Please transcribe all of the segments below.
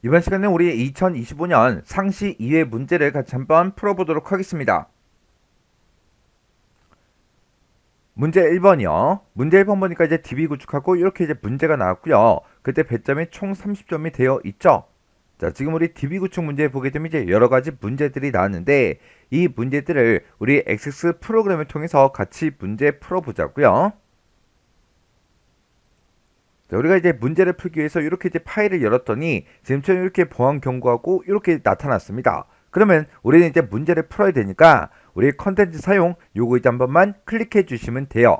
이번 시간에 우리 2025년 상시 2회 문제를 같이 한번 풀어보도록 하겠습니다. 문제 1번이요. 문제 1번 보니까 이제 DB 구축하고 이렇게 이제 문제가 나왔고요. 그때 배점이 총 30점이 되어 있죠. 자, 지금 우리 DB 구축 문제 보게 되면 이제 여러 가지 문제들이 나왔는데 이 문제들을 우리 XX 프로그램을 통해서 같이 문제 풀어보자고요. 자, 우리가 이제 문제를 풀기 위해서 이렇게 이제 파일을 열었더니 지금처럼 이렇게 보안 경고하고 이렇게 나타났습니다. 그러면 우리는 이제 문제를 풀어야 되니까 우리 컨텐츠 사용 요거 이제 한 번만 클릭해 주시면 돼요.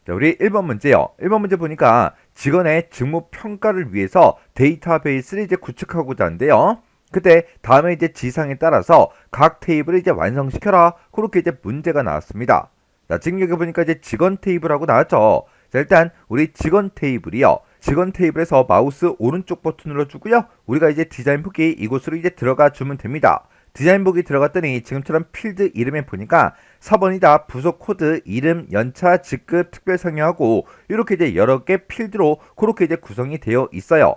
자, 우리 1번 문제요. 1번 문제 보니까 직원의 직무 평가를 위해서 데이터베이스를 이제 구축하고자 하는데요. 그때 다음에 이제 지상에 따라서 각 테이블을 이제 완성시켜라. 그렇게 이제 문제가 나왔습니다. 자, 지금 여기 보니까 이제 직원 테이블하고 나왔죠. 자, 일단 우리 직원 테이블이요. 직원 테이블에서 마우스 오른쪽 버튼 눌러주고요. 우리가 이제 디자인 보기 이곳으로 이제 들어가 주면 됩니다. 디자인 보기 들어갔더니 지금처럼 필드 이름에 보니까 4번이다. 부속 코드, 이름, 연차, 직급, 특별 상여하고 이렇게 이제 여러 개 필드로 그렇게 이제 구성이 되어 있어요.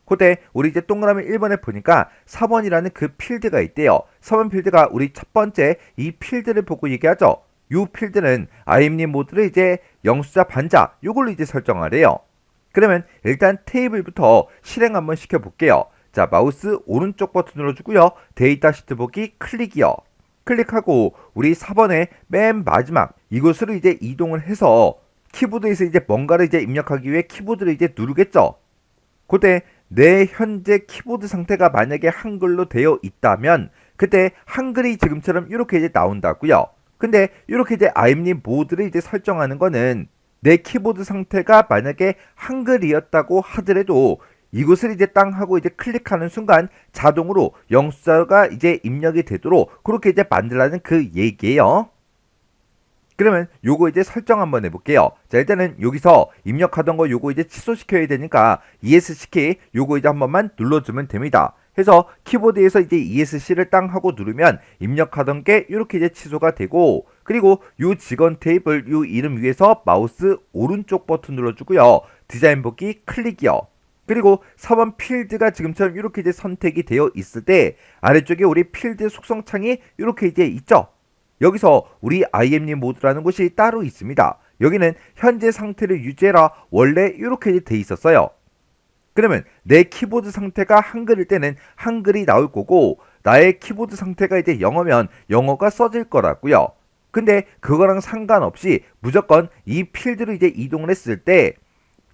그때 우리 이제 동그라미 1번에 보니까 4번이라는 그 필드가 있대요. 4번 필드가 우리 첫 번째 이 필드를 보고 얘기하죠. 이 필드는 IMD 모드를 이제 영수자 반자 요걸로 이제 설정하래요. 그러면 일단 테이블부터 실행 한번 시켜볼게요. 자, 마우스 오른쪽 버튼 눌러주고요. 데이터 시트 보기 클릭이요. 클릭하고 우리 4번의 맨 마지막 이곳으로 이제 이동을 해서 키보드에서 이제 뭔가를 이제 입력하기 위해 키보드를 이제 누르겠죠. 그때 내 현재 키보드 상태가 만약에 한글로 되어 있다면 그때 한글이 지금처럼 이렇게 이제 나온다고요. 근데 이렇게 이제 IMD 모드를 이제 설정하는 거는 내 키보드 상태가 만약에 한글이었다고 하더라도 이곳을 이제 땅 하고 이제 클릭하는 순간 자동으로 영수자가 이제 입력이 되도록 그렇게 이제 만들라는 그 얘기예요. 그러면 요거 이제 설정 한번 해볼게요. 자, 일단은 여기서 입력하던 거 요거 이제 취소시켜야 되니까 ESC 요거 이제 한 번만 눌러주면 됩니다. 해서 키보드에서 이제 ESC를 땅 하고 누르면 입력하던 게 이렇게 이제 취소가 되고, 그리고 요 직원 테이블 요 이름 위에서 마우스 오른쪽 버튼 눌러주고요. 디자인 보기 클릭이요. 그리고 4번 필드가 지금처럼 이렇게 이제 선택이 되어 있을 때 아래쪽에 우리 필드 속성 창이 이렇게 이제 있죠. 여기서 우리 IMD 모드라는 곳이 따로 있습니다. 여기는 현재 상태를 유지해라. 원래 이렇게 돼 있었어요. 그러면 내 키보드 상태가 한글일 때는 한글이 나올 거고 나의 키보드 상태가 이제 영어면 영어가 써질 거라고요. 근데 그거랑 상관없이 무조건 이 필드로 이제 이동을 했을 때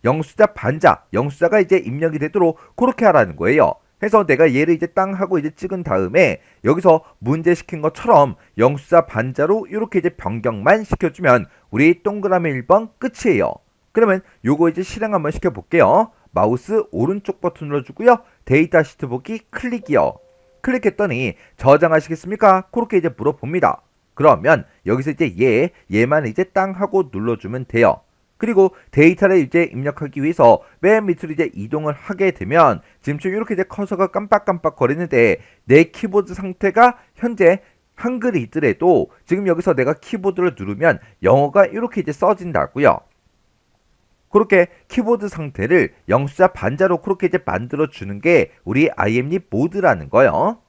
영수자 반자, 영수자가 이제 입력이 되도록 그렇게 하라는 거예요. 해서 내가 얘를 이제 땅 하고 이제 찍은 다음에 여기서 문제 시킨 것처럼 영수자 반자로 이렇게 이제 변경만 시켜주면 우리 동그라미 1번 끝이에요. 그러면 요거 이제 실행 한번 시켜볼게요. 마우스 오른쪽 버튼 눌러주고요. 데이터 시트 보기 클릭이요. 클릭했더니 저장하시겠습니까? 그렇게 이제 물어봅니다. 그러면 여기서 이제 얘만 이제 땅 하고 눌러주면 돼요. 그리고 데이터를 이제 입력하기 위해서 맨 밑으로 이제 이동을 하게 되면 지금처럼 이렇게 이제 커서가 깜빡깜빡 거리는데 내 키보드 상태가 현재 한글이 있더라도 지금 여기서 내가 키보드를 누르면 영어가 이렇게 이제 써진다고요. 그렇게 키보드 상태를 영수자 반자로 그렇게 이제 만들어 주는 게 우리 IMD 모드라는 거예요.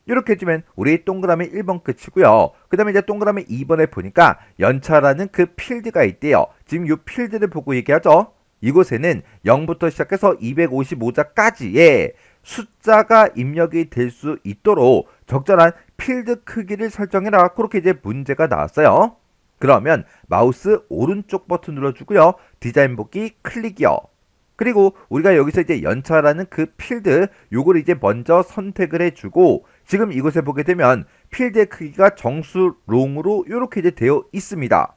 이렇게 해주면 우리 동그라미 1번 끝이고요. 그 다음에 이제 동그라미 2번에 보니까 연차라는 그 필드가 있대요. 지금 이 필드를 보고 얘기하죠. 이곳에는 0부터 시작해서 255자까지의 숫자가 입력이 될 수 있도록 적절한 필드 크기를 설정해라. 그렇게 이제 문제가 나왔어요. 그러면 마우스 오른쪽 버튼 눌러주고요. 디자인 보기 클릭이요. 그리고 우리가 여기서 이제 연차라는 그 필드 요걸 이제 먼저 선택을 해주고 지금 이곳에 보게 되면 필드의 크기가 정수롱으로 이렇게 이제 되어 있습니다.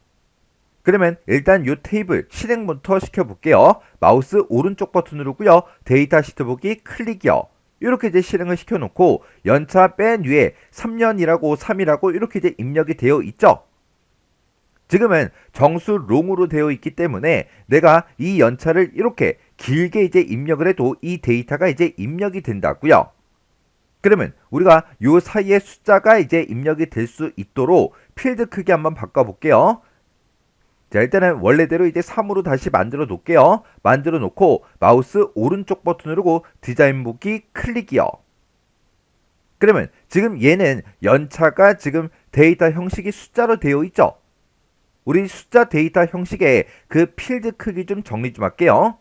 그러면 일단 이 테이블 실행부터 시켜볼게요. 마우스 오른쪽 버튼 누르고요. 데이터 시트 보기 클릭이요. 이렇게 이제 실행을 시켜놓고 연차 맨 위에 3년이라고 3이라고 이렇게 이제 입력이 되어 있죠. 지금은 정수롱으로 되어 있기 때문에 내가 이 연차를 이렇게 길게 이제 입력을 해도 이 데이터가 이제 입력이 된다고요. 그러면 우리가 요 사이에 숫자가 이제 입력이 될 수 있도록 필드 크기 한번 바꿔볼게요. 자, 일단은 원래대로 이제 3으로 다시 만들어 놓을게요. 만들어 놓고 마우스 오른쪽 버튼 누르고 디자인 보기 클릭이요. 그러면 지금 얘는 연차가 지금 데이터 형식이 숫자로 되어 있죠. 우리 숫자 데이터 형식의 그 필드 크기 좀 정리 좀 할게요.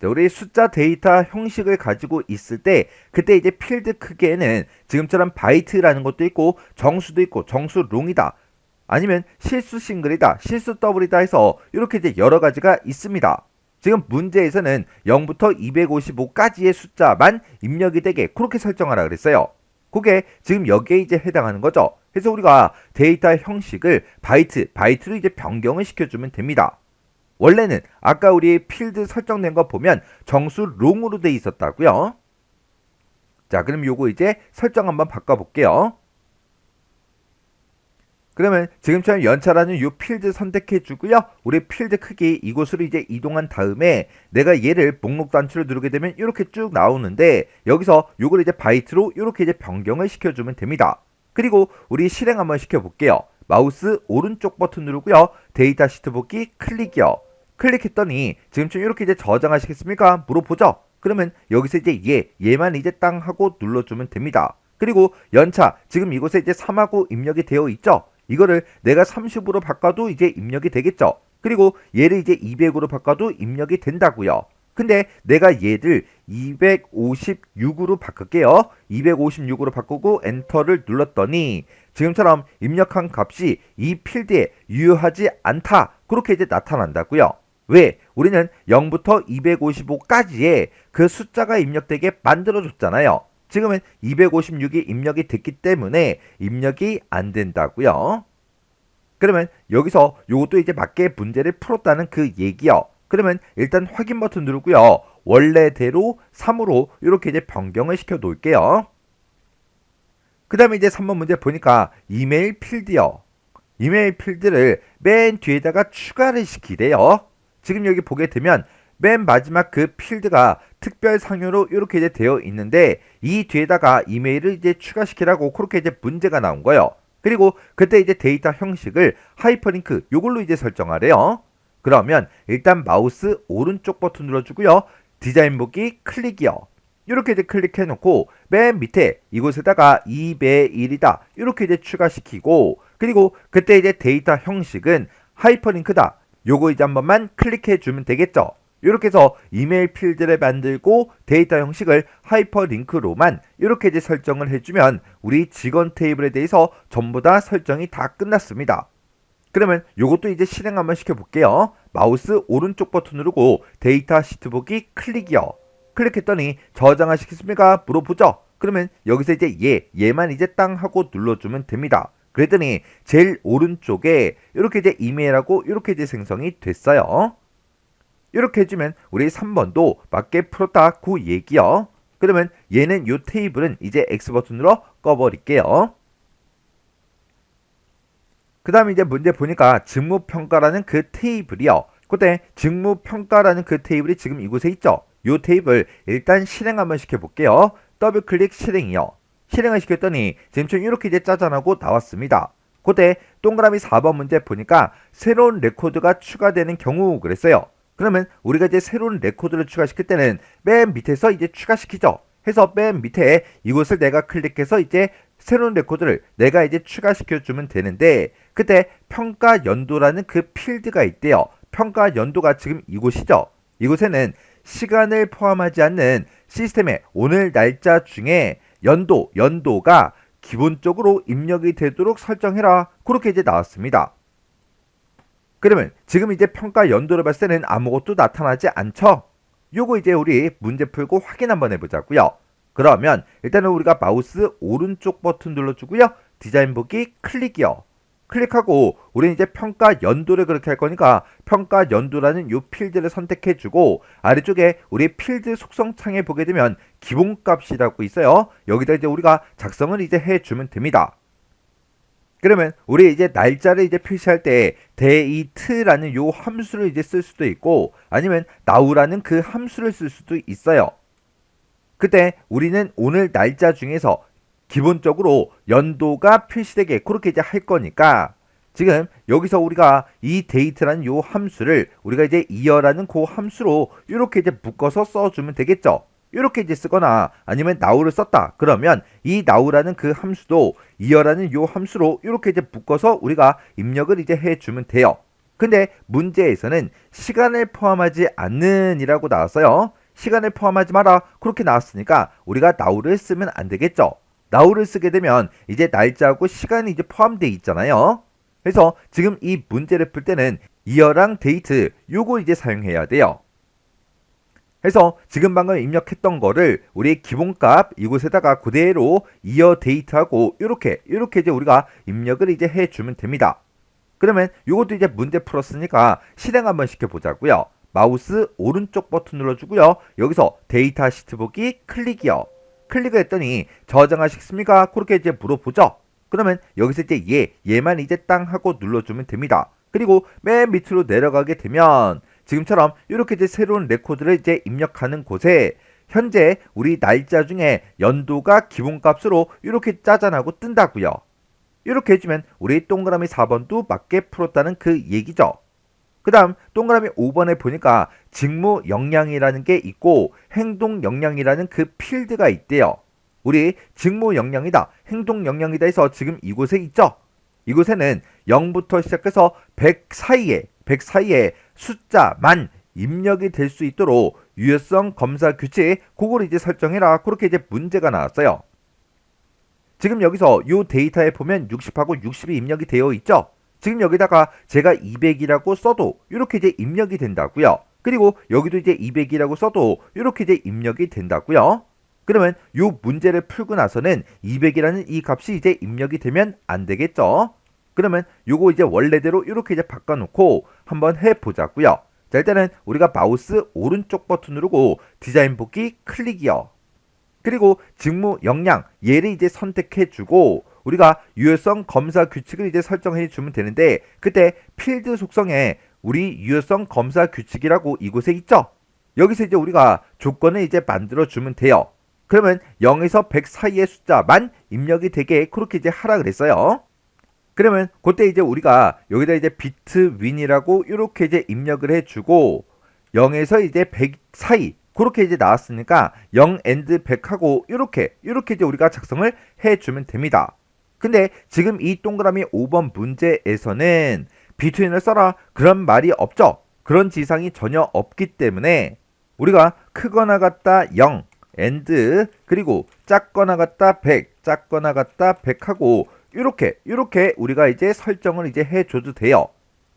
자, 우리 숫자 데이터 형식을 가지고 있을 때 그때 이제 필드 크기에는 지금처럼 바이트라는 것도 있고 정수도 있고 정수 롱이다. 아니면 실수 싱글이다, 실수 더블이다 해서 이렇게 이제 여러 가지가 있습니다. 지금 문제에서는 0부터 255까지의 숫자만 입력이 되게 그렇게 설정하라 그랬어요. 그게 지금 여기에 이제 해당하는 거죠. 그래서 우리가 데이터 형식을 바이트로 이제 변경을 시켜주면 됩니다. 원래는 아까 우리 필드 설정된 거 보면 정수 롱으로 돼 있었다고요. 자, 그럼 요거 이제 설정 한번 바꿔볼게요. 그러면 지금처럼 연차라는 이 필드 선택해 주고요. 우리 필드 크기 이곳으로 이제 이동한 다음에 내가 얘를 목록 단추를 누르게 되면 이렇게 쭉 나오는데 여기서 요걸 이제 바이트로 이렇게 이제 변경을 시켜주면 됩니다. 그리고 우리 실행 한번 시켜볼게요. 마우스 오른쪽 버튼 누르고요. 데이터 시트 보기 클릭이요. 클릭했더니 지금처럼 이렇게 이제 저장하시겠습니까? 물어보죠. 그러면 여기서 이제 얘만 이제 땅 하고 눌러주면 됩니다. 그리고 연차 지금 이곳에 이제 3하고 입력이 되어 있죠. 이거를 내가 30으로 바꿔도 이제 입력이 되겠죠. 그리고 얘를 이제 200으로 바꿔도 입력이 된다고요. 근데 내가 얘를 256으로 바꿀게요. 256으로 바꾸고 엔터를 눌렀더니 지금처럼 입력한 값이 이 필드에 유효하지 않다. 그렇게 이제 나타난다고요. 왜? 우리는 0부터 255까지의 그 숫자가 입력되게 만들어줬잖아요. 지금은 256이 입력이 됐기 때문에 입력이 안 된다고요. 그러면 여기서 요것도 이제 맞게 문제를 풀었다는 그 얘기요. 그러면 일단 확인 버튼 누르고요. 원래대로 3으로 이렇게 이제 변경을 시켜 놓을게요. 그 다음에 이제 3번 문제 보니까 이메일 필드요. 이메일 필드를 맨 뒤에다가 추가를 시키래요. 지금 여기 보게 되면 맨 마지막 그 필드가 특별 상효로 이렇게 이제 되어 있는데 이 뒤에다가 이메일을 이제 추가시키라고 그렇게 이제 문제가 나온 거예요. 그리고 그때 이제 데이터 형식을 하이퍼링크 요걸로 이제 설정하래요. 그러면 일단 마우스 오른쪽 버튼 눌러주고요. 디자인 보기 클릭이요. 이렇게 이제 클릭해 놓고 맨 밑에 이곳에다가 2배 1이다 이렇게 이제 추가시키고 그리고 그때 이제 데이터 형식은 하이퍼링크다. 요거 이제 한 번만 클릭해 주면 되겠죠. 이렇게 해서 이메일 필드를 만들고 데이터 형식을 하이퍼링크로만 이렇게 이제 설정을 해주면 우리 직원 테이블에 대해서 전부 다 설정이 다 끝났습니다. 그러면 요것도 이제 실행 한번 시켜볼게요. 마우스 오른쪽 버튼 누르고 데이터 시트 보기 클릭이요. 클릭했더니 저장하시겠습니까? 물어보죠. 그러면 여기서 이제 얘만 이제 땅 하고 눌러주면 됩니다. 그랬더니 제일 오른쪽에 이렇게 이제 이메일하고 이렇게 이제 생성이 됐어요. 이렇게 해주면 우리 3번도 맞게 풀었다 그 얘기요. 그러면 얘는 요 테이블은 이제 X 버튼으로 꺼버릴게요. 그 다음에 이제 문제 보니까 직무평가라는 그 테이블이요. 그때 직무평가라는 그 테이블이 지금 이곳에 있죠. 요 테이블 일단 실행 한번 시켜볼게요. 더블 클릭 실행이요. 실행을 시켰더니 지금 이렇게 이제 짜잔하고 나왔습니다. 그때 동그라미 4번 문제 보니까 새로운 레코드가 추가되는 경우 그랬어요. 그러면 우리가 이제 새로운 레코드를 추가시킬 때는 맨 밑에서 이제 추가시키죠. 해서 맨 밑에 이곳을 내가 클릭해서 이제 새로운 레코드를 내가 이제 추가시켜주면 되는데 그때 평가 연도라는 그 필드가 있대요. 평가 연도가 지금 이곳이죠. 이곳에는 시간을 포함하지 않는 시스템의 오늘 날짜 중에 연도가 기본적으로 입력이 되도록 설정해라. 그렇게 이제 나왔습니다. 그러면 지금 이제 평가 연도를 봤을 때는 아무것도 나타나지 않죠? 요거 이제 우리 문제 풀고 확인 한번 해보자고요. 그러면 일단은 우리가 마우스 오른쪽 버튼 눌러주고요. 디자인 보기 클릭이요. 클릭하고 우리는 이제 평가 연도를 그렇게 할 거니까 평가 연도라는 요 필드를 선택해주고 아래쪽에 우리 필드 속성 창에 보게 되면 기본값이라고 있어요. 여기다 이제 우리가 작성을 이제 해주면 됩니다. 그러면 우리 이제 날짜를 이제 표시할 때 데이트라는 요 함수를 이제 쓸 수도 있고 아니면 now라는 그 함수를 쓸 수도 있어요. 그때 우리는 오늘 날짜 중에서 기본적으로 연도가 표시되게 그렇게 이제 할 거니까 지금 여기서 우리가 이 date라는 요 함수를 우리가 이제 이어라는 그 함수로 이렇게 이제 묶어서 써주면 되겠죠. 이렇게 이제 쓰거나 아니면 now를 썼다. 그러면 이 now라는 그 함수도 이어라는 요 함수로 이렇게 이제 묶어서 우리가 입력을 이제 해주면 돼요. 근데 문제에서는 시간을 포함하지 않는 이라고 나왔어요. 시간을 포함하지 마라. 그렇게 나왔으니까 우리가 now를 쓰면 안 되겠죠. now를 쓰게 되면 이제 날짜하고 시간이 이제 포함되어 있잖아요. 그래서 지금 이 문제를 풀 때는 이어랑 데이트 요거 이제 사용해야 돼요. 그래서 지금 방금 입력했던 거를 우리 기본값 이곳에다가 그대로 이어 데이트하고 이렇게 이제 우리가 입력을 이제 해주면 됩니다. 그러면 이것도 이제 문제 풀었으니까 실행 한번 시켜보자고요. 마우스 오른쪽 버튼 눌러주고요. 여기서 데이터 시트 보기 클릭이요. 클릭을 했더니 저장하시겠습니까? 그렇게 이제 물어보죠. 그러면 여기서 이제 얘만 이제 땅 하고 눌러주면 됩니다. 그리고 맨 밑으로 내려가게 되면 지금처럼 이렇게 이제 새로운 레코드를 이제 입력하는 곳에 현재 우리 날짜 중에 연도가 기본값으로 이렇게 짜잔하고 뜬다고요. 이렇게 해주면 우리 동그라미 4번도 맞게 풀었다는 그 얘기죠. 그 다음 동그라미 5번에 보니까 직무 역량이라는 게 있고 행동 역량이라는 그 필드가 있대요. 우리 직무 역량이다, 행동 역량이다 해서 지금 이곳에 있죠. 이곳에는 0부터 시작해서 100 사이에 숫자만 입력이 될 수 있도록 유효성 검사 규칙 그걸 이제 설정해라. 그렇게 이제 문제가 나왔어요. 지금 여기서 이 데이터에 보면 60하고 60이 입력이 되어 있죠. 지금 여기다가 제가 200이라고 써도 이렇게 이제 입력이 된다고요. 그리고 여기도 이제 200이라고 써도 이렇게 이제 입력이 된다고요. 그러면 이 문제를 풀고 나서는 200이라는 이 값이 이제 입력이 되면 안 되겠죠. 그러면 요거 이제 원래대로 이렇게 이제 바꿔놓고 한번 해보자고요. 자, 일단은 우리가 마우스 오른쪽 버튼 누르고 디자인 보기 클릭이요. 그리고 직무 역량 얘를 이제 선택해주고 우리가 유효성 검사 규칙을 이제 설정해주면 되는데 그때 필드 속성에 우리 유효성 검사 규칙이라고 이곳에 있죠. 여기서 이제 우리가 조건을 이제 만들어주면 돼요. 그러면 0에서 100 사이의 숫자만 입력이 되게 그렇게 이제 하라 그랬어요. 그러면 그때 이제 우리가 여기다 이제 비트 윈이라고 이렇게 이제 입력을 해주고 0에서 이제 100 사이 그렇게 이제 나왔으니까 0 and 100하고 이렇게 이제 우리가 작성을 해주면 됩니다. 근데 지금 이 동그라미 5번 문제에서는 비트윈을 써라 그런 말이 없죠. 그런 지상이 전혀 없기 때문에 우리가 크거나 같다 0 and 그리고 작거나 같다 100 작거나 같다 100하고 이렇게 우리가 이제 설정을 이제 해줘도 돼요.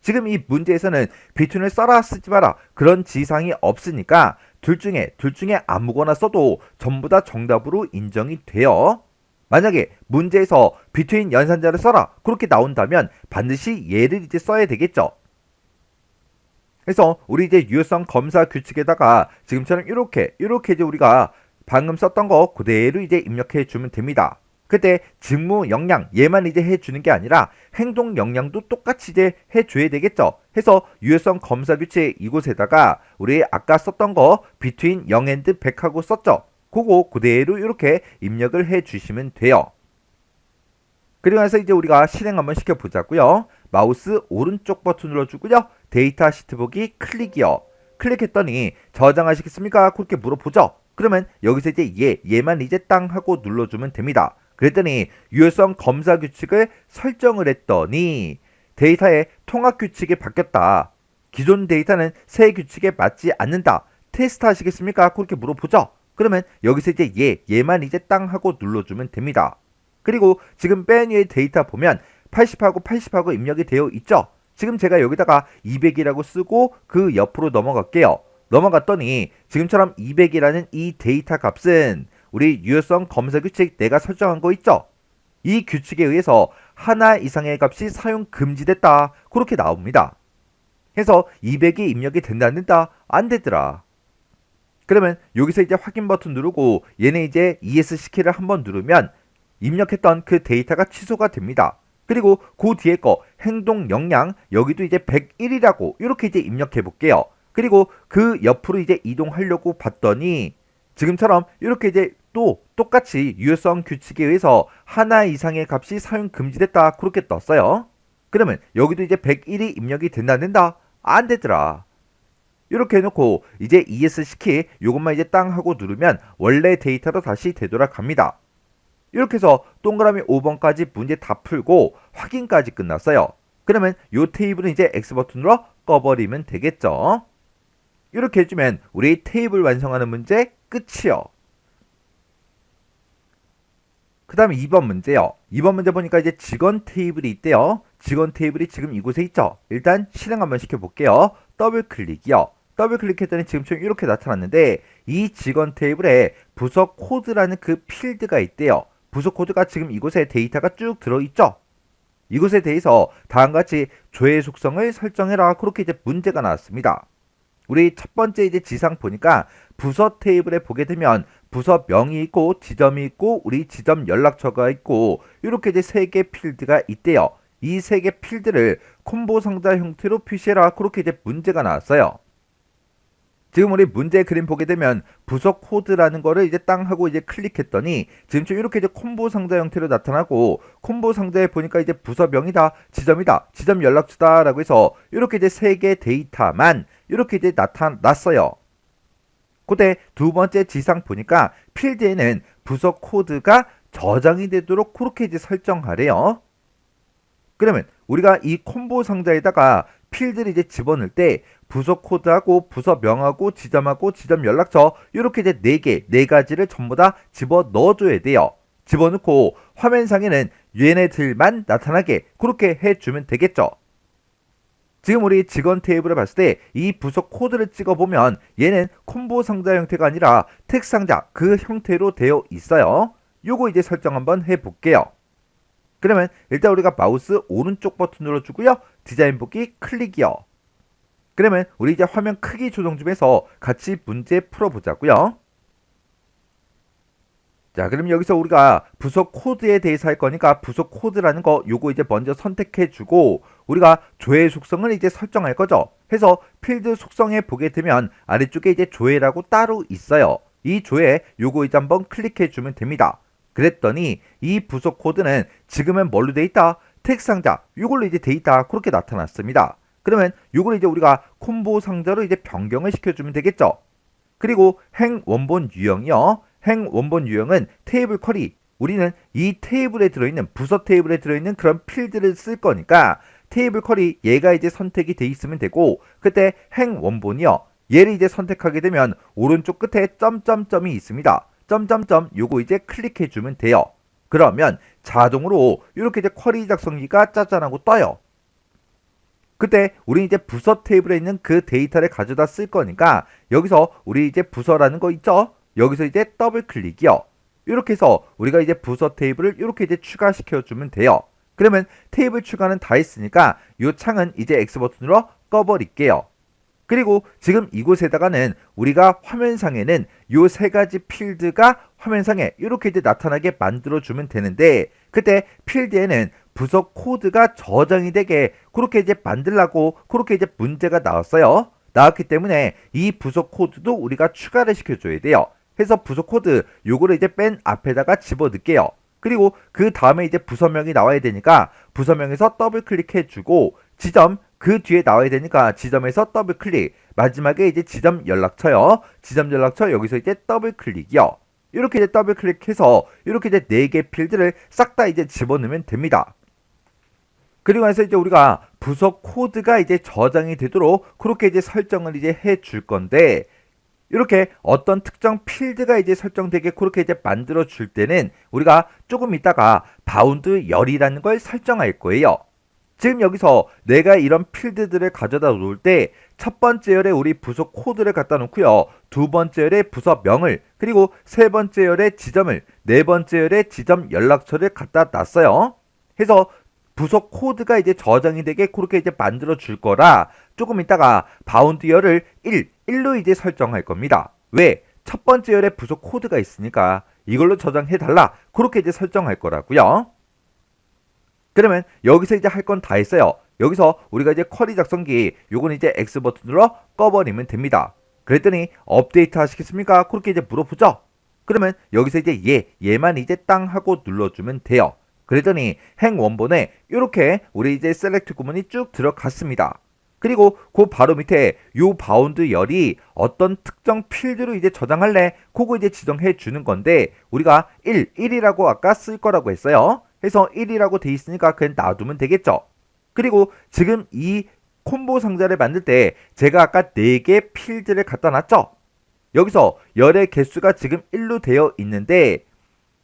지금 이 문제에서는 비트윈을 써라 쓰지 마라 그런 지상이 없으니까 둘 중에 아무거나 써도 전부 다 정답으로 인정이 돼요. 만약에 문제에서 비트윈 연산자를 써라 그렇게 나온다면 반드시 얘를 이제 써야 되겠죠. 그래서 우리 이제 유효성 검사 규칙에다가 지금처럼 이렇게 이제 우리가 방금 썼던 거 그대로 이제 입력해 주면 됩니다. 그때 직무 역량 얘만 이제 해주는 게 아니라 행동 역량도 똑같이 이제 해줘야 되겠죠. 해서 유효성 검사 규칙 이곳에다가 우리 아까 썼던 거 between 0 and 100하고 썼죠. 그거 그대로 이렇게 입력을 해주시면 돼요. 그리고 나서 이제 우리가 실행 한번 시켜보자고요. 마우스 오른쪽 버튼 눌러주고요. 데이터 시트 보기 클릭이요. 클릭했더니 저장하시겠습니까? 그렇게 물어보죠. 그러면 여기서 이제 얘만 이제 땅 하고 눌러주면 됩니다. 그랬더니 유효성 검사 규칙을 설정을 했더니 데이터의 통합 규칙이 바뀌었다. 기존 데이터는 새 규칙에 맞지 않는다. 테스트 하시겠습니까? 그렇게 물어보죠. 그러면 여기서 이제 얘만 이제 땅 하고 눌러주면 됩니다. 그리고 지금 맨 위에 데이터 보면 80하고 입력이 되어 있죠. 지금 제가 여기다가 200이라고 쓰고 그 옆으로 넘어갈게요. 넘어갔더니 지금처럼 200이라는 이 데이터 값은 우리 유효성 검사 규칙 내가 설정한 거 있죠? 이 규칙에 의해서 하나 이상의 값이 사용 금지됐다. 그렇게 나옵니다. 해서 200이 입력이 된다 안 된다? 안 되더라. 그러면 여기서 이제 확인 버튼 누르고 얘네 이제 ESC키를 한번 누르면 입력했던 그 데이터가 취소가 됩니다. 그리고 그 뒤에 거 행동 역량 여기도 이제 101이라고 이렇게 이제 입력해 볼게요. 그리고 그 옆으로 이제 이동하려고 봤더니 지금처럼 이렇게 이제 또 똑같이 유효성 규칙에 의해서 하나 이상의 값이 사용 금지됐다 그렇게 떴어요. 그러면 여기도 이제 101이 입력이 된다 안 된다? 안 되더라. 이렇게 해놓고 이제 ESC 요것만 이제 땅 하고 누르면 원래 데이터로 다시 되돌아갑니다. 이렇게 해서 동그라미 5번까지 문제 다 풀고 확인까지 끝났어요. 그러면 요 테이블은 이제 X 버튼으로 꺼버리면 되겠죠. 이렇게 해주면 우리 테이블 완성하는 문제 끝이요. 그 다음에 2번 문제요. 2번 문제 보니까 이제 직원 테이블이 있대요. 직원 테이블이 지금 이곳에 있죠. 일단 실행 한번 시켜볼게요. 더블 클릭이요. 더블 클릭했더니 지금처럼 이렇게 나타났는데 이 직원 테이블에 부서 코드라는 그 필드가 있대요. 부서 코드가 지금 이곳에 데이터가 쭉 들어있죠. 이것에 대해서 다음같이 조회 속성을 설정해라. 그렇게 이제 문제가 나왔습니다. 우리 첫 번째 이제 지상 보니까 부서 테이블에 보게 되면 부서명이 있고 지점이 있고 우리 지점 연락처가 있고 이렇게 이제 세 개 필드가 있대요. 이 세 개 필드를 콤보 상자 형태로 표시해라. 그렇게 이제 문제가 나왔어요. 지금 우리 문제 그림 보게 되면 부서 코드라는 거를 이제 땅 하고 이제 클릭했더니 지금 이렇게 이제 콤보 상자 형태로 나타나고 콤보 상자에 보니까 이제 부서명이다, 지점이다, 지점 연락처다라고 해서 이렇게 이제 세 개 데이터만 이렇게 이제 나타났어요. 그때 두 번째 지상 보니까 필드에는 부서 코드가 저장이 되도록 그렇게 이제 설정하래요. 그러면 우리가 이 콤보 상자에다가 필드를 이제 집어넣을 때 부서 코드하고 부서명하고 지점하고 지점 연락처 이렇게 이제 네 가지를 전부 다 집어 넣어줘야 돼요. 집어넣고 화면상에는 얘네들만 나타나게 그렇게 해주면 되겠죠. 지금 우리 직원 테이블을 봤을 때 이 부서 코드를 찍어보면 얘는 콤보 상자 형태가 아니라 텍 상자 그 형태로 되어 있어요. 요거 이제 설정 한번 해볼게요. 그러면 일단 우리가 마우스 오른쪽 버튼 눌러주고요. 디자인 보기 클릭이요. 그러면 우리 이제 화면 크기 조정 좀 해서 같이 문제 풀어보자고요. 자, 그럼 여기서 우리가 부서 코드에 대해서 할 거니까 부서 코드라는 거 요거 이제 먼저 선택해주고 우리가 조회 속성을 이제 설정할 거죠. 해서 필드 속성에 보게 되면 아래쪽에 이제 조회라고 따로 있어요. 이 조회 요거 이제 한번 클릭해주면 됩니다. 그랬더니 이 부서 코드는 지금은 뭘로 돼 있다? 텍 상자 이걸로 이제 돼 있다. 그렇게 나타났습니다. 그러면 이걸 이제 우리가 콤보 상자로 이제 변경을 시켜주면 되겠죠. 그리고 행 원본 유형이요. 행 원본 유형은 테이블 쿼리. 우리는 이 테이블에 들어있는 부서 테이블에 들어있는 그런 필드를 쓸 거니까 테이블 쿼리 얘가 이제 선택이 돼 있으면 되고 그때 행 원본이요. 얘를 이제 선택하게 되면 오른쪽 끝에 점점점이 있습니다. 점점점 요거 이제 클릭해 주면 돼요. 그러면 자동으로 이렇게 이제 쿼리 작성기가 짜잔하고 떠요. 그때 우리 이제 부서 테이블에 있는 그 데이터를 가져다 쓸 거니까 여기서 우리 이제 부서라는 거 있죠? 여기서 이제 더블 클릭이요. 이렇게 해서 우리가 이제 부서 테이블을 이렇게 이제 추가시켜 주면 돼요. 그러면 테이블 추가는 다 했으니까 이 창은 이제 X 버튼으로 꺼버릴게요. 그리고 지금 이곳에다가는 우리가 화면상에는 요 세 가지 필드가 화면상에 이렇게 이제 나타나게 만들어 주면 되는데 그때 필드에는 부서 코드가 저장이 되게 그렇게 이제 만들라고 그렇게 이제 문제가 나왔어요. 나왔기 때문에 이 부서 코드도 우리가 추가를 시켜줘야 돼요. 해서 부서 코드 요거를 이제 맨 앞에다가 집어넣을게요. 그리고 그 다음에 이제 부서명이 나와야 되니까 부서명에서 더블 클릭해주고 지점 그 뒤에 나와야 되니까 지점에서 더블 클릭 마지막에 이제 지점 연락처요. 지점 연락처 여기서 이제 더블 클릭이요. 이렇게 이제 더블 클릭해서 이렇게 이제 4개 필드를 싹 다 이제 집어넣으면 됩니다. 그리고 나서 이제 우리가 부서 코드가 이제 저장이 되도록 그렇게 이제 설정을 이제 해 줄 건데 이렇게 어떤 특정 필드가 이제 설정되게 그렇게 이제 만들어 줄 때는 우리가 조금 있다가 바운드 열이라는 걸 설정할 거예요. 지금 여기서 내가 이런 필드들을 가져다 놓을 때 첫 번째 열에 우리 부서 코드를 갖다 놓고요. 두 번째 열에 부서명을 그리고 세 번째 열에 지점을 네 번째 열에 지점 연락처를 갖다 놨어요. 해서 부서 코드가 이제 저장이 되게 그렇게 이제 만들어 줄 거라 조금 있다가 바운드 열을 1로 이제 설정할 겁니다. 왜? 첫 번째 열에 부서 코드가 있으니까 이걸로 저장해 달라. 그렇게 이제 설정할 거라고요. 그러면 여기서 이제 할 건 다 했어요. 여기서 우리가 이제 쿼리 작성기 요건 이제 X 버튼으로 꺼버리면 됩니다. 그랬더니 업데이트 하시겠습니까? 그렇게 이제 물어보죠. 그러면 여기서 이제 얘만 이제 땅 하고 눌러주면 돼요. 그랬더니 행 원본에 이렇게 우리 이제 셀렉트 구문이 쭉 들어갔습니다. 그리고 그 바로 밑에 요 바운드 열이 어떤 특정 필드로 이제 저장할래? 그거 이제 지정해 주는 건데 우리가 1이라고 아까 쓸 거라고 했어요. 해서 1이라고 돼 있으니까 그냥 놔두면 되겠죠. 그리고 지금 이 콤보 상자를 만들 때 제가 아까 4개 필드를 갖다 놨죠. 여기서 열의 개수가 지금 1로 되어 있는데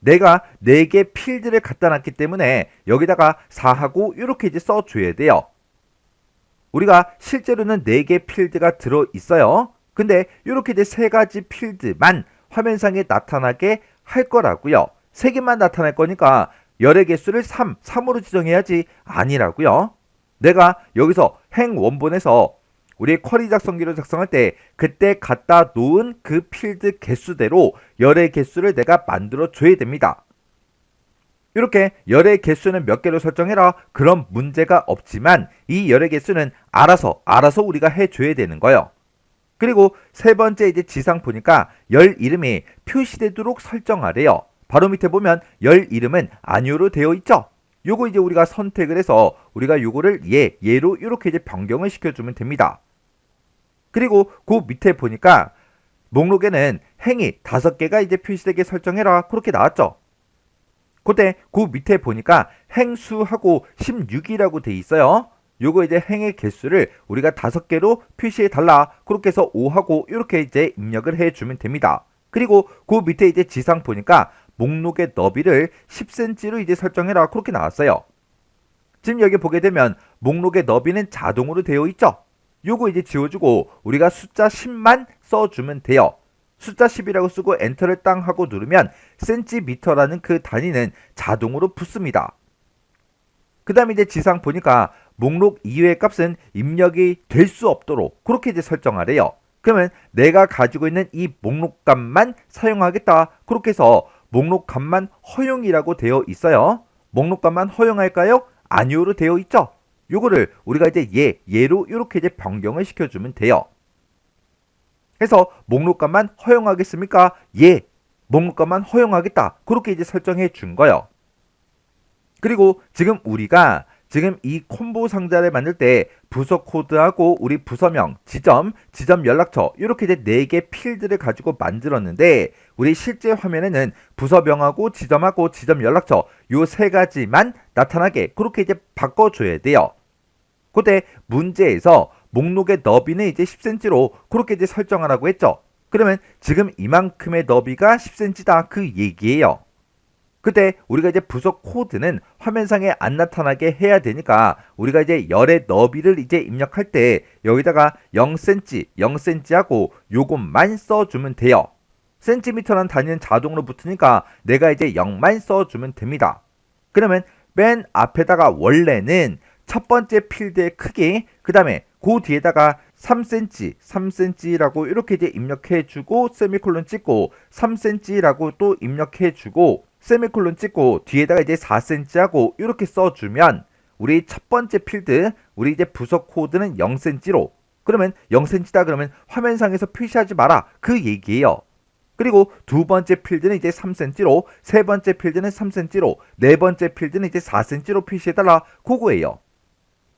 내가 4개 필드를 갖다 놨기 때문에 여기다가 4하고 이렇게 이제 써줘야 돼요. 우리가 실제로는 4개 필드가 들어 있어요. 근데 이렇게 이제 3가지 필드만 화면상에 나타나게 할 거라고요. 3개만 나타날 거니까 열의 개수를 3으로 지정해야지 아니라고요. 내가 여기서 행 원본에서 우리 쿼리 작성기로 작성할 때 그때 갖다 놓은 그 필드 개수대로 열의 개수를 내가 만들어 줘야 됩니다. 이렇게 열의 개수는 몇 개로 설정해라. 그런 문제가 없지만 이 열의 개수는 알아서 우리가 해줘야 되는 거예요. 그리고 세 번째 이제 지상 보니까 열 이름이 표시되도록 설정하래요. 바로 밑에 보면 열 이름은 아니오로 되어 있죠. 요거 이제 우리가 선택을 해서 우리가 요거를 얘로 이렇게 이제 변경을 시켜주면 됩니다. 그리고 그 밑에 보니까 목록에는 행이 5개가 이제 표시되게 설정해라. 그렇게 나왔죠. 그때 그 밑에 보니까 행수하고 16이라고 돼 있어요. 요거 이제 행의 개수를 우리가 5개로 표시해 달라. 그렇게 해서 5하고 이렇게 이제 입력을 해주면 됩니다. 그리고 그 밑에 이제 지상 보니까 목록의 너비를 10cm로 이제 설정해라. 그렇게 나왔어요. 지금 여기 보게 되면 목록의 너비는 자동으로 되어 있죠. 요거 이제 지워주고 우리가 숫자 10만 써주면 돼요. 숫자 10이라고 쓰고 엔터를 땅 하고 누르면 센티미터라는 그 단위는 자동으로 붙습니다. 그 다음에 이제 지상 보니까 목록 이외의 값은 입력이 될 수 없도록 그렇게 이제 설정하래요. 그러면 내가 가지고 있는 이 목록 값만 사용하겠다. 그렇게 해서 목록 값만 허용이라고 되어 있어요. 목록 값만 허용할까요? 아니오로 되어 있죠. 요거를 우리가 이제 얘로 이렇게 이제 변경을 시켜주면 돼요. 해서 목록값만 허용하겠습니까? 예, 목록값만 허용하겠다. 그렇게 이제 설정해 준 거예요. 그리고 지금 우리가 지금 이 콤보 상자를 만들 때 부서 코드하고 우리 부서명, 지점 연락처 이렇게 이제 4개 필드를 가지고 만들었는데 우리 실제 화면에는 부서명하고 지점 연락처 요 3가지만 나타나게 그렇게 이제 바꿔줘야 돼요. 그때 문제에서 목록의 너비는 이제 10cm로 그렇게 이제 설정하라고 했죠. 그러면 지금 이만큼의 너비가 10cm다 그 얘기예요. 그때 우리가 이제 부서 코드는 화면상에 안 나타나게 해야 되니까 우리가 이제 열의 너비를 이제 입력할 때 여기다가 0cm 하고 요것만 써주면 돼요. 센티미터라는 단위는 자동으로 붙으니까 내가 이제 0만 써주면 됩니다. 그러면 맨 앞에다가 원래는 첫 번째 필드의 크기, 그 다음에 그 뒤에다가 3cm라고 이렇게 이제 입력해주고 세미콜론 찍고 3cm라고 또 입력해주고 세미콜론 찍고 뒤에다가 이제 4cm하고 이렇게 써주면 우리 첫 번째 필드, 우리 이제 부서 코드는 0cm로 그러면 0cm다 그러면 화면상에서 표시하지 마라 그 얘기예요. 그리고 두 번째 필드는 이제 3cm로, 세 번째 필드는 3cm로, 네 번째 필드는 이제 4cm로 표시해달라 그거예요.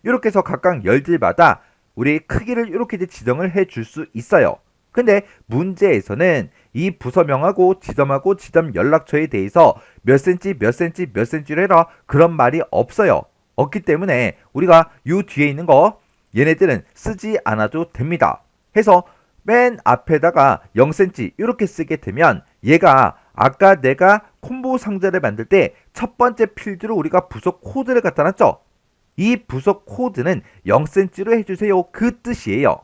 이렇게 해서 각각 열들마다 우리 크기를 이렇게 이제 지정을 해줄 수 있어요. 근데 문제에서는 이 부서명하고 지점 연락처에 대해서 몇 cm로 해라 그런 말이 없어요. 없기 때문에 우리가 요 뒤에 있는 거 얘네들은 쓰지 않아도 됩니다. 해서 맨 앞에다가 0cm 이렇게 쓰게 되면 얘가 아까 내가 콤보 상자를 만들 때 첫 번째 필드로 우리가 부서 코드를 갖다 놨죠. 이 부서 코드는 0cm로 해주세요 그 뜻이에요.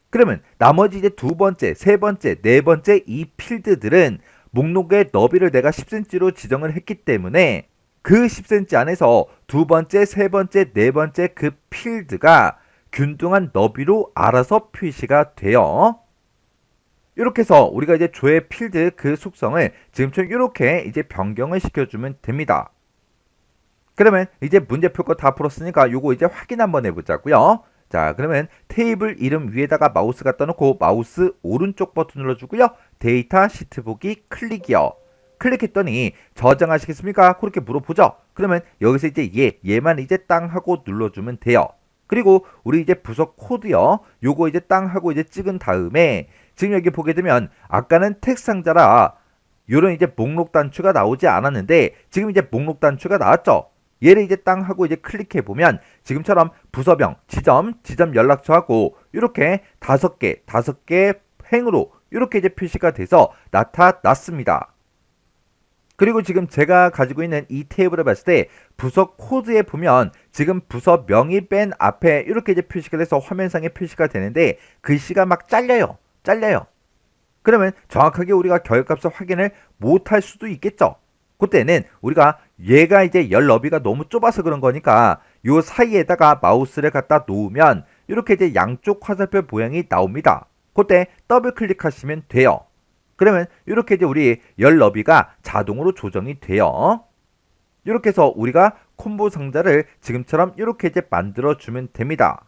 그러면 나머지 이제 두 번째, 세 번째, 네 번째 이 필드들은 목록의 너비를 내가 10cm로 지정을 했기 때문에 그 10cm 안에서 두 번째, 세 번째, 네 번째 그 필드가 균등한 너비로 알아서 표시가 돼요. 이렇게 해서 우리가 이제 조회 필드 그 속성을 지금처럼 이렇게 이제 변경을 시켜주면 됩니다. 그러면 이제 문제 풀 거 다 풀었으니까 요거 이제 확인 한번 해보자고요. 자, 그러면 테이블 이름 위에다가 마우스 갖다 놓고 마우스 오른쪽 버튼 눌러주고요. 데이터 시트 보기 클릭이요. 클릭했더니 저장하시겠습니까? 그렇게 물어보죠. 그러면 여기서 이제 얘만 이제 땅 하고 눌러주면 돼요. 그리고 우리 이제 부서 코드요. 요거 이제 땅 하고 이제 찍은 다음에 지금 여기 보게 되면 아까는 텍스트 상자라 요런 이제 목록 단추가 나오지 않았는데 지금 이제 목록 단추가 나왔죠. 얘를 이제 땅 하고 이제 클릭해 보면 지금처럼 부서명, 지점 연락처하고 이렇게 5개 행으로 이렇게 이제 표시가 돼서 나타났습니다. 그리고 지금 제가 가지고 있는 이 테이블을 봤을 때 부서 코드에 보면 지금 부서명이 뺀 앞에 이렇게 이제 표시가 돼서 화면상에 표시가 되는데 글씨가 막 잘려요. 그러면 정확하게 우리가 결값을 확인을 못할 수도 있겠죠. 그때는 우리가 얘가 이제 열 너비가 너무 좁아서 그런 거니까 요 사이에다가 마우스를 갖다 놓으면 이렇게 이제 양쪽 화살표 모양이 나옵니다. 그때 더블 클릭하시면 돼요. 그러면 이렇게 이제 우리 열 너비가 자동으로 조정이 돼요. 이렇게 해서 우리가 콤보 상자를 지금처럼 이렇게 이제 만들어 주면 됩니다.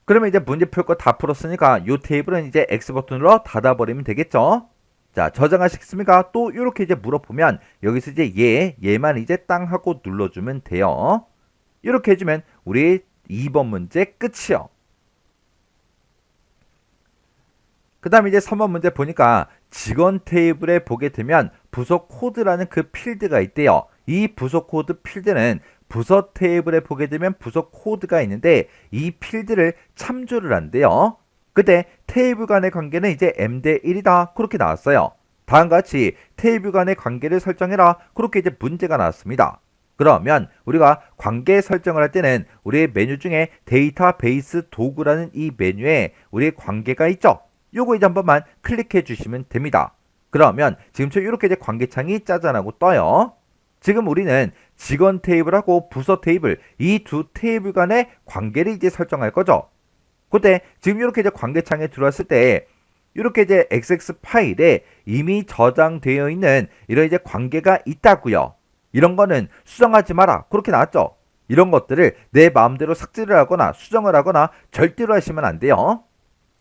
그러면 이제 문제 풀 거 다 풀었으니까 이 테이블은 이제 X 버튼으로 닫아버리면 되겠죠. 자, 저장하시겠습니까? 또 이렇게 이제 물어보면 여기서 이제 얘만 이제 땅 하고 눌러주면 돼요. 이렇게 해주면 우리 2번 문제 끝이요. 그 다음에 이제 3번 문제 보니까 직원 테이블에 보게 되면 부서 코드라는 그 필드가 있대요. 이 부서 코드 필드는 부서 테이블에 보게 되면 부서 코드가 있는데 이 필드를 참조를 한대요. 그때 테이블 간의 관계는 이제 m 대 1이다. 그렇게 나왔어요. 다음과 같이 테이블 간의 관계를 설정해라. 그렇게 이제 문제가 나왔습니다. 그러면 우리가 관계 설정을 할 때는 우리의 메뉴 중에 데이터베이스 도구라는 이 메뉴에 우리의 관계가 있죠. 요거 이제 한 번만 클릭해 주시면 됩니다. 그러면 지금처럼 이렇게 이제 관계창이 짜잔하고 떠요. 지금 우리는 직원 테이블하고 부서 테이블 이 두 테이블 간의 관계를 이제 설정할 거죠. 그때 지금 이렇게 이제 관계창에 들어왔을 때 이렇게 이제 XX 파일에 이미 저장되어 있는 이런 이제 관계가 있다고요. 이런 거는 수정하지 마라. 그렇게 나왔죠. 이런 것들을 내 마음대로 삭제를 하거나 수정을 하거나 절대로 하시면 안 돼요.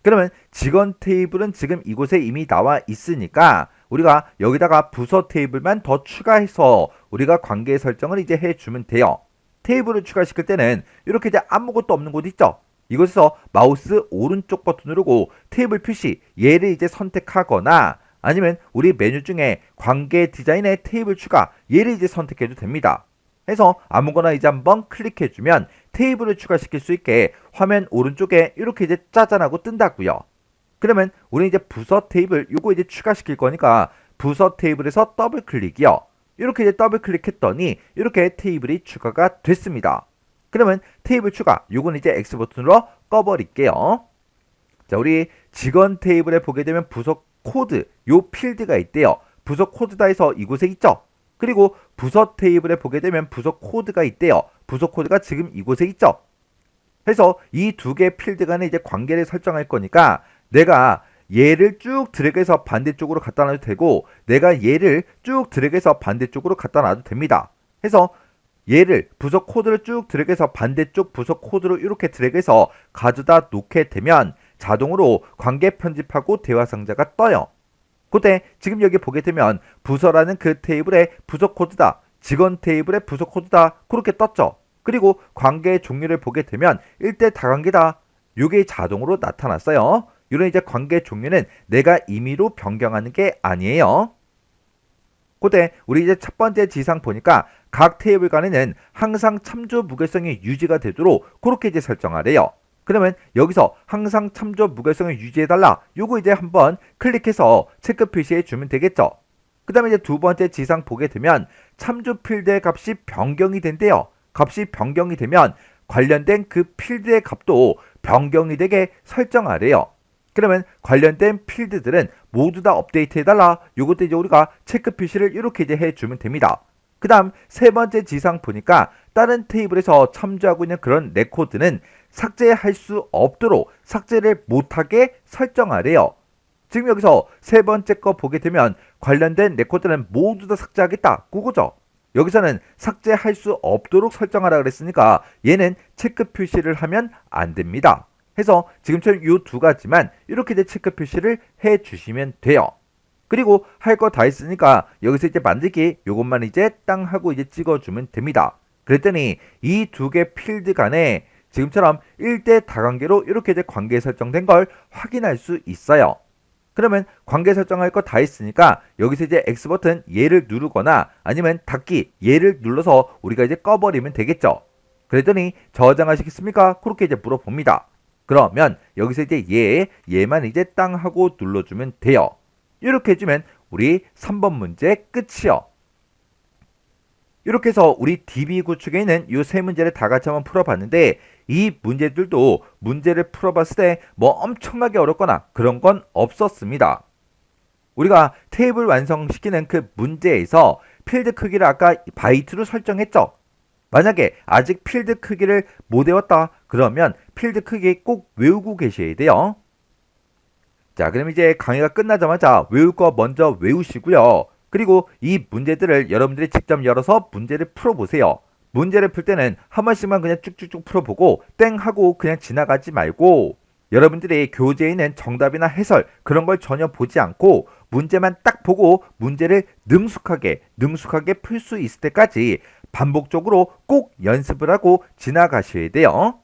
그러면 직원 테이블은 지금 이곳에 이미 나와 있으니까 우리가 여기다가 부서 테이블만 더 추가해서 우리가 관계 설정을 이제 해주면 돼요. 테이블을 추가시킬 때는 이렇게 이제 아무것도 없는 곳 있죠. 이곳에서 마우스 오른쪽 버튼 누르고 테이블 표시 얘를 이제 선택하거나 아니면 우리 메뉴 중에 관계 디자인의 테이블 추가 얘를 이제 선택해도 됩니다. 해서 아무거나 이제 한번 클릭해주면 테이블을 추가시킬 수 있게 화면 오른쪽에 이렇게 이제 짜잔하고 뜬다고요. 그러면 우리 이제 부서 테이블 요거 이제 추가시킬 거니까 부서 테이블에서 더블 클릭이요. 이렇게 이제 더블 클릭했더니 이렇게 테이블이 추가가 됐습니다. 그러면 테이블 추가 요건 이제 X 버튼으로 꺼버릴게요. 자, 우리 직원 테이블에 보게 되면 부서 코드 요 필드가 있대요. 부서 코드다 해서 이곳에 있죠. 그리고 부서 테이블에 보게 되면 부서 코드가 있대요. 부서 코드가 지금 이곳에 있죠. 그래서 이 두 개 필드 간에 이제 관계를 설정할 거니까 내가 얘를 쭉 드래그해서 반대쪽으로 갖다 놔도 되고 내가 얘를 쭉 드래그해서 반대쪽으로 갖다 놔도 됩니다. 그래서 얘를 부서 코드를 쭉 드래그해서 반대쪽 부서 코드로 이렇게 드래그해서 가져다 놓게 되면 자동으로 관계 편집하고 대화 상자가 떠요. 그때 지금 여기 보게 되면 부서라는 그 테이블의 부서 코드다. 직원 테이블의 부서 코드다. 그렇게 떴죠. 그리고 관계의 종류를 보게 되면 1대 다관계다. 이게 자동으로 나타났어요. 이런 이제 관계 종류는 내가 임의로 변경하는 게 아니에요. 그때 우리 이제 첫 번째 지상 보니까 각 테이블 간에는 항상 참조 무결성이 유지가 되도록 그렇게 이제 설정하래요. 그러면 여기서 항상 참조 무결성을 유지해달라. 요거 이제 한번 클릭해서 체크 표시해 주면 되겠죠. 그 다음에 이제 두 번째 지상 보게 되면 참조 필드의 값이 변경이 된대요. 값이 변경이 되면 관련된 그 필드의 값도 변경이 되게 설정하래요. 그러면 관련된 필드들은 모두 다 업데이트 해달라. 요것도 이제 우리가 체크 표시를 이렇게 이제 해주면 됩니다. 그 다음 세 번째 지상 보니까 다른 테이블에서 참조하고 있는 그런 레코드는 삭제할 수 없도록 삭제를 못하게 설정하래요. 지금 여기서 세 번째 거 보게 되면 관련된 레코드는 모두 다 삭제하겠다. 그거죠. 여기서는 삭제할 수 없도록 설정하라 그랬으니까 얘는 체크 표시를 하면 안 됩니다. 해서 지금처럼 이 두 가지만 이렇게 이제 체크 표시를 해 주시면 돼요. 그리고 할 거 다 했으니까 여기서 이제 만들기 요것만 이제 땅 하고 이제 찍어주면 됩니다. 그랬더니 이 두 개 필드 간에 지금처럼 1대 다관계로 이렇게 이제 관계 설정된 걸 확인할 수 있어요. 그러면 관계 설정할 거 다 했으니까 여기서 이제 X 버튼 얘를 누르거나 아니면 닫기 얘를 눌러서 우리가 이제 꺼버리면 되겠죠. 그랬더니 저장하시겠습니까? 그렇게 이제 물어봅니다. 그러면 여기서 이제 얘만 이제 땅 하고 눌러주면 돼요. 이렇게 해주면 우리 3번 문제 끝이요. 이렇게 해서 우리 DB 구축에 있는 이 세 문제를 다 같이 한번 풀어봤는데 이 문제들도 문제를 풀어봤을 때 뭐 엄청나게 어렵거나 그런 건 없었습니다. 우리가 테이블 완성시키는 그 문제에서 필드 크기를 아까 바이트로 설정했죠. 만약에 아직 필드 크기를 못 외웠다 그러면 필드 크기 꼭 외우고 계셔야 돼요. 자, 그럼 이제 강의가 끝나자마자 외울 거 먼저 외우시고요. 그리고 이 문제들을 여러분들이 직접 열어서 문제를 풀어보세요. 문제를 풀 때는 한 번씩만 그냥 쭉쭉쭉 풀어보고 땡 하고 그냥 지나가지 말고 여러분들이 교재에 있는 정답이나 해설 그런 걸 전혀 보지 않고 문제만 딱 보고 문제를 능숙하게 풀 수 있을 때까지 반복적으로 꼭 연습을 하고 지나가셔야 돼요.